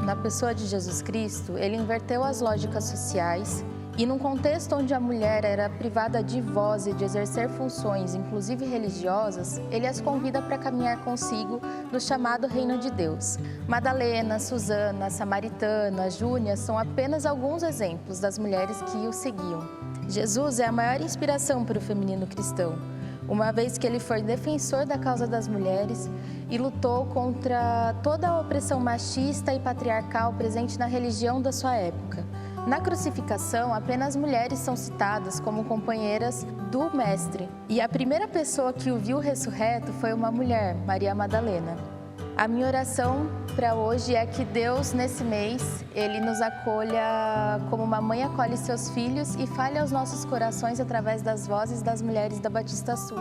na pessoa de Jesus Cristo, ele inverteu as lógicas sociais e, num contexto onde a mulher era privada de voz e de exercer funções, inclusive religiosas, ele as convida para caminhar consigo no chamado Reino de Deus. Madalena, Susana, Samaritana, Júnia são apenas alguns exemplos das mulheres que o seguiam. Jesus é a maior inspiração para o feminino cristão, uma vez que ele foi defensor da causa das mulheres e lutou contra toda a opressão machista e patriarcal presente na religião da sua época. Na crucificação, apenas mulheres são citadas como companheiras do Mestre. E a primeira pessoa que o viu ressurreto foi uma mulher, Maria Madalena. A minha oração para hoje é que Deus, nesse mês, Ele nos acolha como uma mãe acolhe seus filhos e fale aos nossos corações através das vozes das mulheres da Batista Sul.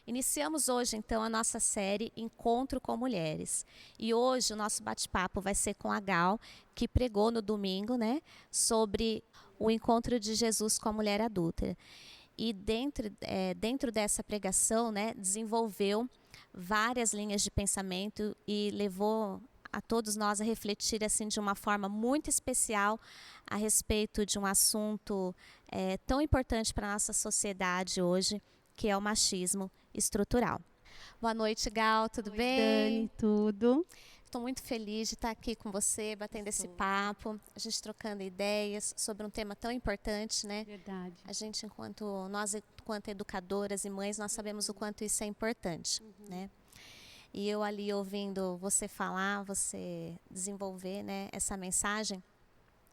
Iniciamos hoje, então, a nossa série Encontro com Mulheres. E hoje o nosso bate-papo vai ser com a Gal, que pregou no domingo, né, sobre o encontro de Jesus com a mulher adúltera. E dentro dessa pregação, né, desenvolveu várias linhas de pensamento e levou a todos nós a refletir assim, de uma forma muito especial a respeito de um assunto tão importante para a nossa sociedade hoje, que é o machismo estrutural. Boa noite, Gal, tudo bem? Dani, tudo. Estou muito feliz de estar aqui com você, batendo esse papo, a gente trocando ideias sobre um tema tão importante, né? Verdade. Nós, enquanto educadoras e mães, nós sabemos o quanto isso é importante, né? E eu ali ouvindo você falar, você desenvolver, né, essa mensagem,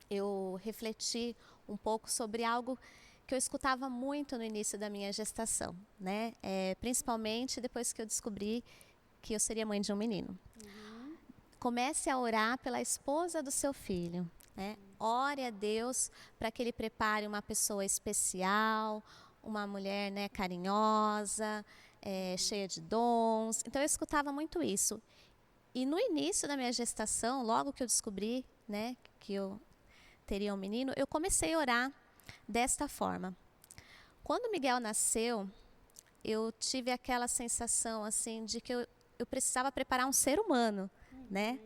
eu refleti um pouco sobre algo que eu escutava muito no início da minha gestação, né? Principalmente depois que eu descobri que eu seria mãe de um menino. Comece a orar pela esposa do seu filho, né? Ore a Deus para que Ele prepare uma pessoa especial, uma mulher, né, carinhosa, cheia de dons. Então eu escutava muito isso. E no início da minha gestação, logo que eu descobri, né, que eu teria um menino, eu comecei a orar desta forma. Quando Miguel nasceu, eu tive aquela sensação assim de que eu precisava preparar um ser humano, né,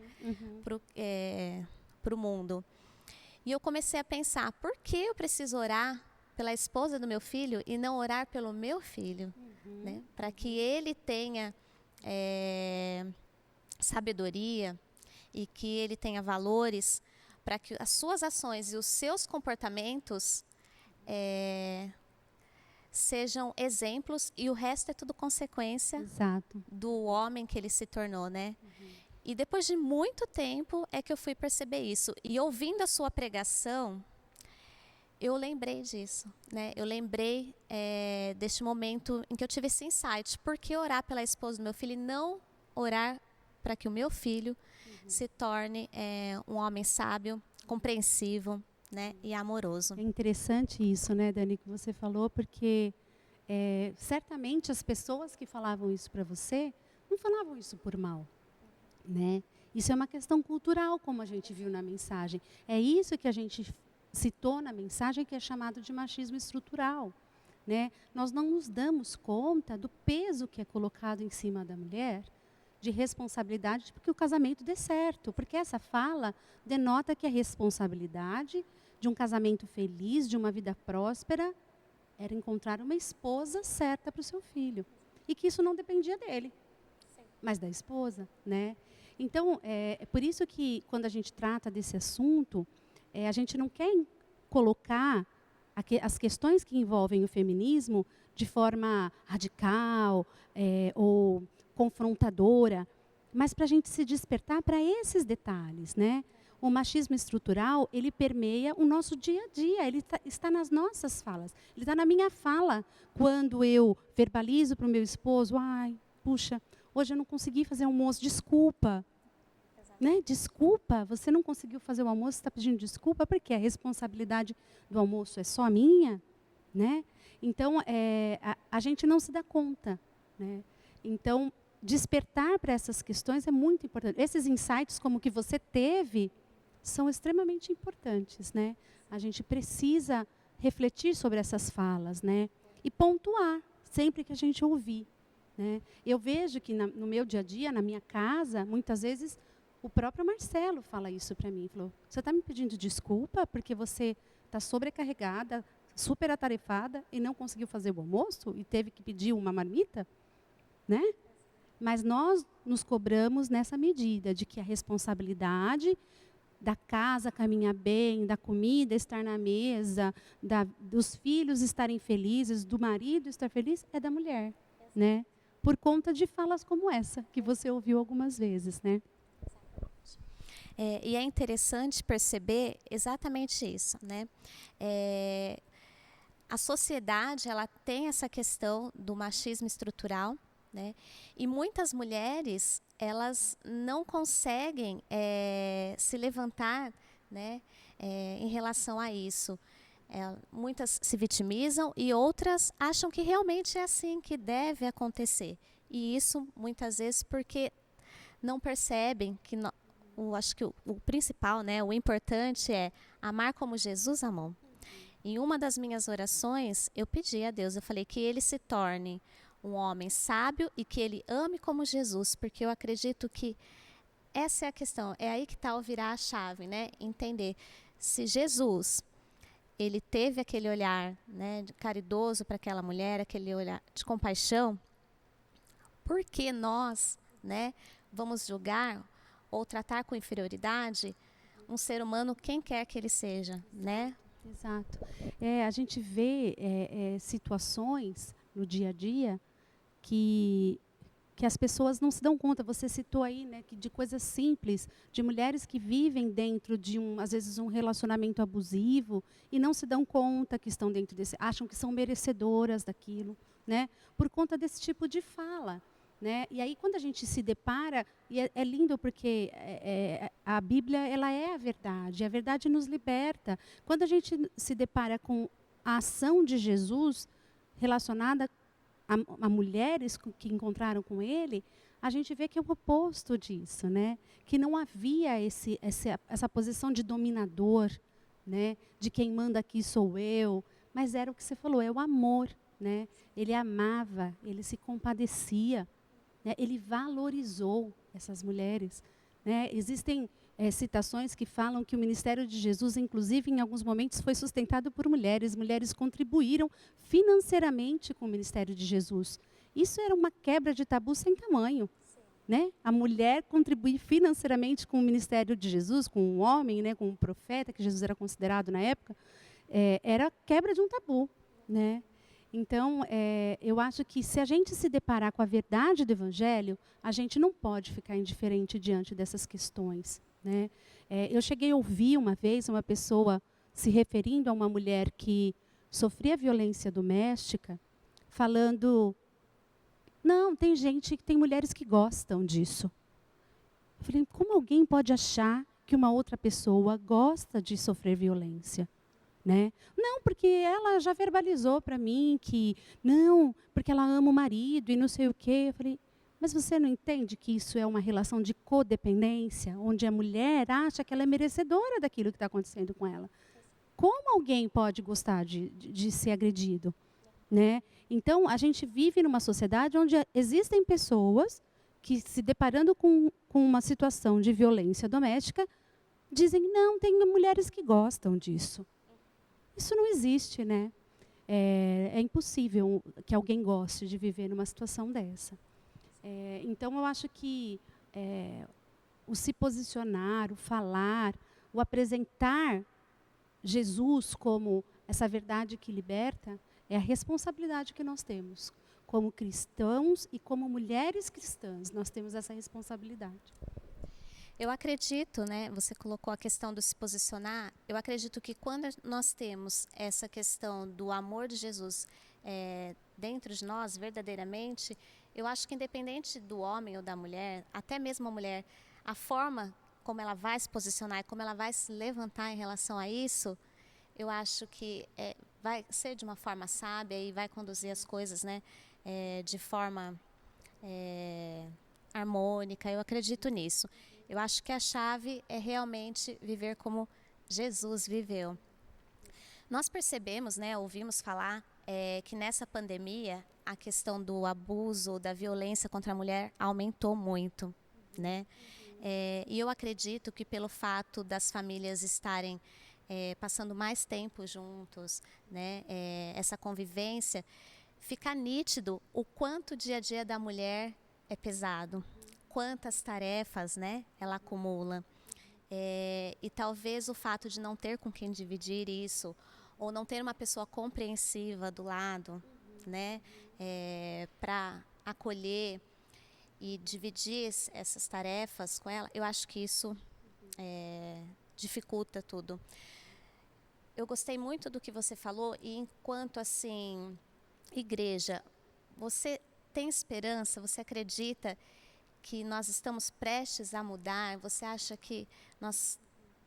para o mundo. E eu comecei a pensar, por que eu preciso orar pela esposa do meu filho e não orar pelo meu filho, né, para que ele tenha sabedoria e que ele tenha valores, para que as suas ações e os seus comportamentos sejam exemplos e o resto é tudo consequência. Exato. Do homem que ele se tornou, né? E depois de muito tempo é que eu fui perceber isso. E ouvindo a sua pregação, eu lembrei disso, né? Eu lembrei deste momento em que eu tive esse insight. Por que orar pela esposa do meu filho e não orar para que o meu filho se torne um homem sábio, compreensivo, né, e amoroso? É interessante isso, né, Dani, que você falou, porque certamente as pessoas que falavam isso para você não falavam isso por mal, né? Isso é uma questão cultural, como a gente viu na mensagem. É isso que a gente citou na mensagem, que é chamado de machismo estrutural, né? Nós não nos damos conta do peso que é colocado em cima da mulher, de responsabilidade para que o casamento dê certo, porque essa fala denota que a responsabilidade de um casamento feliz, de uma vida próspera, era encontrar uma esposa certa para o seu filho. E que isso não dependia dele, mas da esposa, né? Então, é por isso que quando a gente trata desse assunto, a gente não quer colocar as questões que envolvem o feminismo de forma radical ou confrontadora, mas para a gente se despertar para esses detalhes, né? O machismo estrutural, ele permeia o nosso dia a dia, ele está nas nossas falas. Ele está na minha fala, quando eu verbalizo para o meu esposo, ai, puxa, hoje eu não consegui fazer almoço, desculpa. Né? Desculpa, você não conseguiu fazer o almoço, está pedindo desculpa, porque a responsabilidade do almoço é só minha, né? Então, a gente não se dá conta, né? Então, despertar para essas questões é muito importante. Esses insights, como que você teve, são extremamente importantes, né? A gente precisa refletir sobre essas falas, né? E pontuar sempre que a gente ouvir, né? Eu vejo que no meu dia a dia, na minha casa, muitas vezes o próprio Marcelo fala isso para mim. Falou, você está me pedindo desculpa porque você está sobrecarregada, super atarefada e não conseguiu fazer o almoço e teve que pedir uma marmita, né? Mas nós nos cobramos nessa medida de que a responsabilidade da casa caminhar bem, da comida estar na mesa, dos filhos estarem felizes, do marido estar feliz, é da mulher, né? Por conta de falas como essa, que você ouviu algumas vezes, né? E é interessante perceber exatamente isso, né? A sociedade, ela tem essa questão do machismo estrutural, né? E muitas mulheres, elas não conseguem se levantar, né, em relação a isso. Muitas se vitimizam e outras acham que realmente é assim que deve acontecer. E isso, muitas vezes, porque não percebem que... acho que o principal, né, o importante é amar como Jesus amou. Em uma das minhas orações, eu pedi a Deus, eu falei que ele se torne um homem sábio e que ele ame como Jesus, porque eu acredito que essa é a questão, é aí que está o virar a chave, né? Entender se Jesus, ele teve aquele olhar, né, caridoso para aquela mulher, aquele olhar de compaixão, por que nós, né, vamos julgar ou tratar com inferioridade um ser humano, quem quer que ele seja, né? Exato. A gente vê situações no dia a dia que as pessoas não se dão conta. Você citou aí, né, de coisas simples, de mulheres que vivem dentro de às vezes um relacionamento abusivo e não se dão conta que estão dentro desse, acham que são merecedoras daquilo, né, por conta desse tipo de fala. Né? E aí quando a gente se depara, e é lindo porque a Bíblia ela é a verdade nos liberta. Quando a gente se depara com a ação de Jesus relacionada a mulheres que encontraram com ele, a gente vê que é o oposto disso, né? Que não havia essa posição de dominador, né? De quem manda aqui sou eu, mas era o que você falou, é o amor, né? Ele amava, ele se compadecia. Né, ele valorizou essas mulheres. Né? Existem citações que falam que o ministério de Jesus, inclusive, em alguns momentos, foi sustentado por mulheres. Mulheres contribuíram financeiramente com o ministério de Jesus. Isso era uma quebra de tabu sem tamanho. Né? A mulher contribuir financeiramente com o ministério de Jesus, com um homem, né, com um profeta, que Jesus era considerado na época, era quebra de um tabu. Né? Então, eu acho que se a gente se deparar com a verdade do Evangelho, a gente não pode ficar indiferente diante dessas questões. Né? Eu cheguei a ouvir uma vez uma pessoa se referindo a uma mulher que sofria violência doméstica, falando, não, tem mulheres que gostam disso. Eu falei, como alguém pode achar que uma outra pessoa gosta de sofrer violência? Né? Não, porque ela já verbalizou para mim que não, porque ela ama o marido e não sei o quê. Eu falei, mas você não entende que isso é uma relação de codependência, onde a mulher acha que ela é merecedora daquilo que está acontecendo com ela? Como alguém pode gostar de ser agredido? Né? Então, a gente vive numa sociedade onde existem pessoas que, se deparando com uma situação de violência doméstica, dizem, não, tem mulheres que gostam disso. Isso não existe, né? É impossível que alguém goste de viver numa situação dessa. Então, eu acho que o se posicionar, o falar, o apresentar Jesus como essa verdade que liberta, é a responsabilidade que nós temos. Como cristãos e como mulheres cristãs, nós temos essa responsabilidade. Eu acredito, né, você colocou a questão do se posicionar, eu acredito que quando nós temos essa questão do amor de Jesus dentro de nós, verdadeiramente, eu acho que independente do homem ou da mulher, até mesmo a mulher, a forma como ela vai se posicionar e como ela vai se levantar em relação a isso, eu acho que vai ser de uma forma sábia e vai conduzir as coisas, né, de forma harmônica. Eu acredito nisso. Eu acho que a chave é realmente viver como Jesus viveu. Nós percebemos, né, ouvimos falar que nessa pandemia a questão do abuso, da violência contra a mulher aumentou muito, né? E eu acredito que pelo fato das famílias estarem passando mais tempo juntos, né? Essa convivência, fica nítido o quanto o dia a dia da mulher é pesado, quantas tarefas, né, ela acumula. E talvez o fato de não ter com quem dividir isso, ou não ter uma pessoa compreensiva do lado, né, para acolher e dividir essas tarefas com ela, eu acho que isso dificulta tudo. Eu gostei muito do que você falou, e enquanto assim, igreja, você tem esperança? Você acredita que nós estamos prestes a mudar? Você acha que nós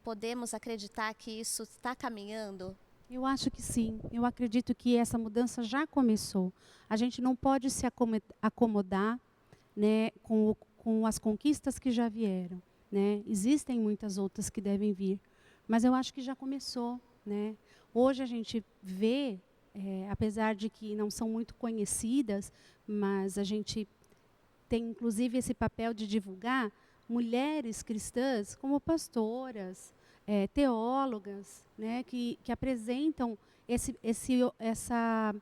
podemos acreditar que isso está caminhando? Eu acho que sim. Eu acredito que essa mudança já começou. A gente não pode se acomodar, né, com as conquistas que já vieram, né? Existem muitas outras que devem vir, mas eu acho que já começou, né? Hoje a gente vê, apesar de que não são muito conhecidas, mas a gente tem inclusive esse papel de divulgar mulheres cristãs como pastoras, teólogas, né, que apresentam essa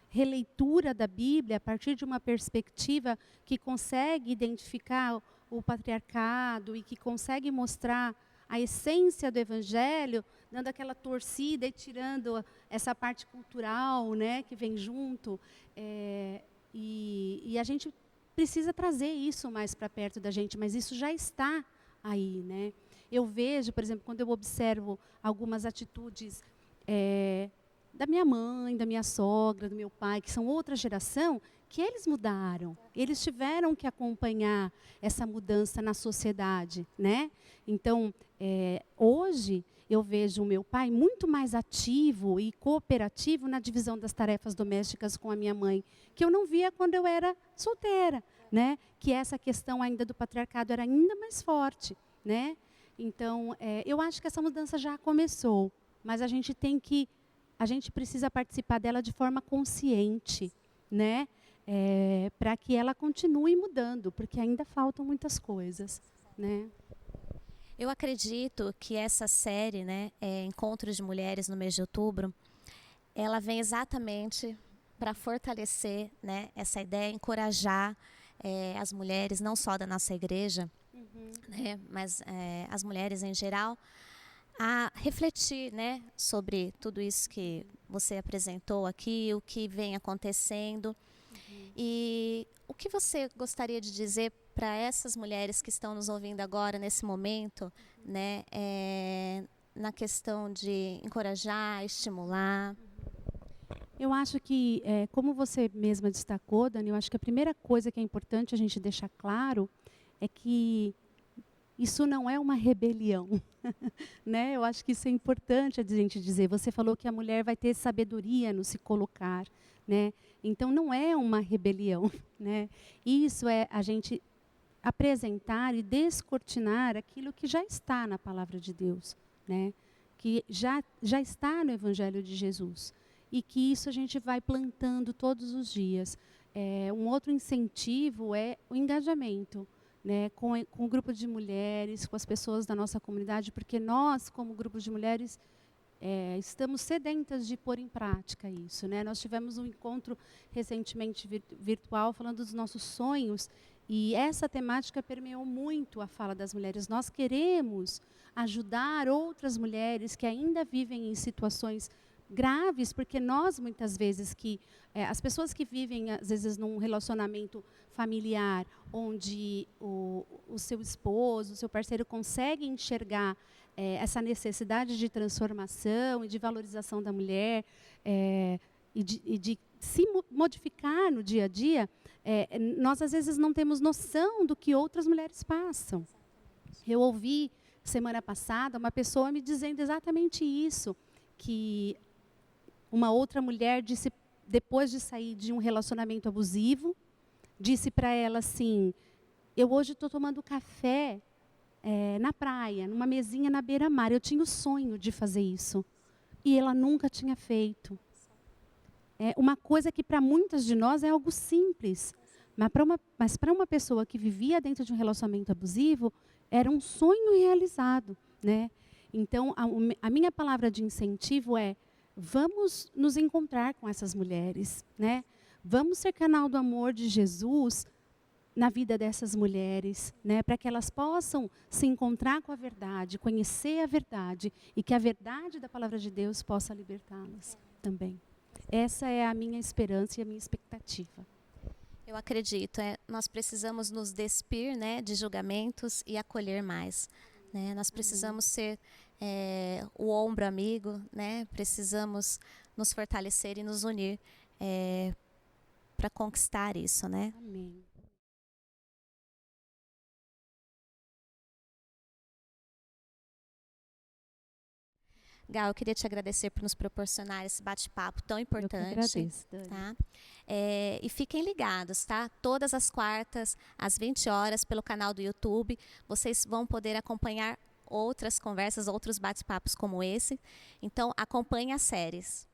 releitura da Bíblia a partir de uma perspectiva que consegue identificar o patriarcado e que consegue mostrar a essência do Evangelho, dando aquela torcida e tirando essa parte cultural, né, que vem junto. E a gente precisa trazer isso mais para perto da gente, mas isso já está aí, né? Eu vejo, por exemplo, quando eu observo algumas atitudes da minha mãe, da minha sogra, do meu pai, que são outra geração, que eles mudaram. Eles tiveram que acompanhar essa mudança na sociedade, né? Então, hoje, eu vejo o meu pai muito mais ativo e cooperativo na divisão das tarefas domésticas com a minha mãe, que eu não via quando eu era solteira, né? Que essa questão ainda do patriarcado era ainda mais forte, né? Então, eu acho que essa mudança já começou, mas a gente precisa participar dela de forma consciente, né? Para que ela continue mudando, porque ainda faltam muitas coisas, né? Eu acredito que essa série, né, Encontros de Mulheres no mês de outubro, ela vem exatamente para fortalecer, né, essa ideia, encorajar as mulheres, não só da nossa igreja, né, mas as mulheres em geral, a refletir, né, sobre tudo isso que você apresentou aqui, o que vem acontecendo. E o que você gostaria de dizer para essas mulheres que estão nos ouvindo agora, nesse momento, né, na questão de encorajar, estimular? Eu acho que, como você mesma destacou, Dani, eu acho que a primeira coisa que é importante a gente deixar claro é que isso não é uma rebelião, né? Eu acho que isso é importante a gente dizer. Você falou que a mulher vai ter sabedoria no se colocar, né? Então não é uma rebelião, né? Isso é a gente apresentar e descortinar aquilo que já está na palavra de Deus, né? Que já está no Evangelho de Jesus. E que isso a gente vai plantando todos os dias. Um outro incentivo é o engajamento, né, com o grupo de mulheres, com as pessoas da nossa comunidade, porque nós, como grupo de mulheres, estamos sedentas de pôr em prática isso, né? Nós tivemos um encontro recentemente virtual falando dos nossos sonhos, e essa temática permeou muito a fala das mulheres. Nós queremos ajudar outras mulheres que ainda vivem em situações graves, porque nós, muitas vezes, as pessoas que vivem, às vezes, num relacionamento familiar, onde o seu esposo, o seu parceiro consegue enxergar essa necessidade de transformação e de valorização da mulher, e de se modificar no dia a dia, nós, às vezes, não temos noção do que outras mulheres passam. Eu ouvi, semana passada, uma pessoa me dizendo exatamente isso, que uma outra mulher disse, depois de sair de um relacionamento abusivo, disse para ela assim: eu hoje estou tomando café na praia, numa mesinha na beira-mar. Eu tinha o sonho de fazer isso. E ela nunca tinha feito. É uma coisa que para muitas de nós é algo simples, mas para uma pessoa que vivia dentro de um relacionamento abusivo, era um sonho realizado, né? Então, a minha palavra de incentivo é: vamos nos encontrar com essas mulheres, né? Vamos ser canal do amor de Jesus na vida dessas mulheres, né? Para que elas possam se encontrar com a verdade, conhecer a verdade e que a verdade da palavra de Deus possa libertá-las também. Essa é a minha esperança e a minha expectativa. Eu acredito, nós precisamos nos despir, né, de julgamentos e acolher mais. Né? Nós precisamos ser o ombro amigo, né? Precisamos nos fortalecer e nos unir para conquistar isso, né? Amém. Gal, eu queria te agradecer por nos proporcionar esse bate-papo tão importante. Eu que agradeço, Dani. Tá? E fiquem ligados, tá? Todas as quartas, às 20 horas, pelo canal do YouTube, vocês vão poder acompanhar outras conversas, outros bate-papos como esse. Então, acompanhe as séries.